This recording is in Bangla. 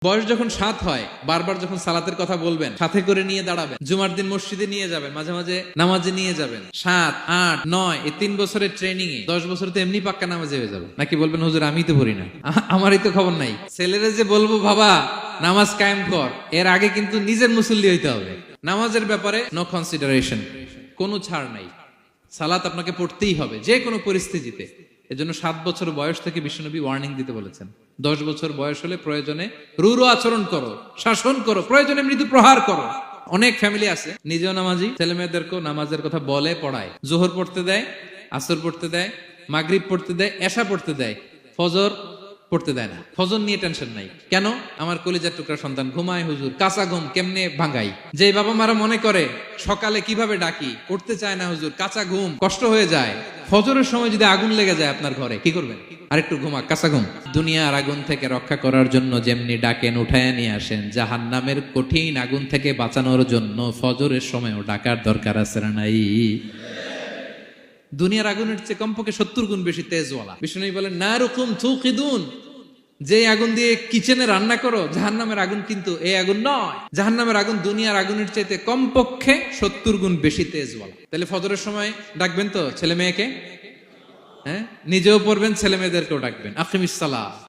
বয়স যখন 7 হয়, বারবার যখন সালাতের কথা বলবেন, সাথে করে নিয়ে দাঁড়াবেন, জুমার দিন মসজিদে নিয়ে যাবেন, মাঝে মাঝে নামাজে নিয়ে যাবেন। 7, 8, 9 এই 3 বছরের ট্রেনিং এ 10 বছরে তো এমনি পাক্কা নামাজে হয়ে যাবে। নাকি বলবেন হুজুর আমি তো পড়ি না, আমারই তো খবর নাই। ছেলেরা যে বলবো বাবা নামাজ কায়েম কর, এর আগে কিন্তু নিজের মুসল্লি হইতে হবে। নামাজের ব্যাপারে নো কনসিডারেশন, কোনো ছাড় নাই। সালাত আপনাকে পড়তেই হবে যে কোনো পরিস্থিতিতে। এজন্য 7 বছর বয়স থেকে বিশ্বনবী ওয়ার্নিং দিতে বলেছেন। 10 বছর বয়স হলে প্রয়োজনে রূঢ় আচরণ করো, শাসন করো, প্রয়োজনে মৃদু প্রহার করো। অনেক ফ্যামিলি আছে নিজেও নামাজি, ছেলে মেয়েদেরকেও নামাজের কথা বলে পড়ায়। জোহর পড়তে দেয়, আসর পড়তে দেয়, মাগরিব পড়তে দেয়, এশা পড়তে দেয়, ফজর পড়তে দেয় না। ফজর নিয়ে টেনশন নাই। কেন? আমার কলিজার টুকরা সন্তান ঘুমায় হুজুর, কাঁচা ঘুম কেমনে ভাঙাই। যে বাবা মারা মনে করে সকালে কিভাবে ডাকি, উঠতে চায় না হুজুর, কাঁচা ঘুম কষ্ট হয়ে যায়। ফজরের সময় যদি আগুন লেগে যায় আপনার ঘরে, কি করবেন? আরেকটু ঘুমা, কাঁচা ঘুম। দুনিয়ার আগুন থেকে রক্ষা করার জন্য যেমনি ডাকেন, উঠায় নিয়ে আসেন, জাহান্নামের কঠিন আগুন থেকে বাঁচানোর জন্য ফজরের সময়ও ডাকার দরকার আছে না নাই? দুনিয়ার আগুনের চেয়ে কমপক্ষে 70 গুণ বেশি তেজওয়ালা। বিষ্ণু বলেন নারুকুম তুকিদুন, যে আগুন দিয়ে কিচেনে রান্না করো, জাহান্নামের আগুন কিন্তু এই আগুন নয়। জাহান্নামের আগুন দুনিয়ার আগুনের চাইতে কমপক্ষে 70 গুণ বেশি তেজওয়ালা। তাহলে ফজরের সময় ডাকবেন তো ছেলে মেয়েকে, হ্যাঁ, নিজেও পড়বেন, ছেলে মেয়েদেরকেও ডাকবেন। আকিমিস সালাহ।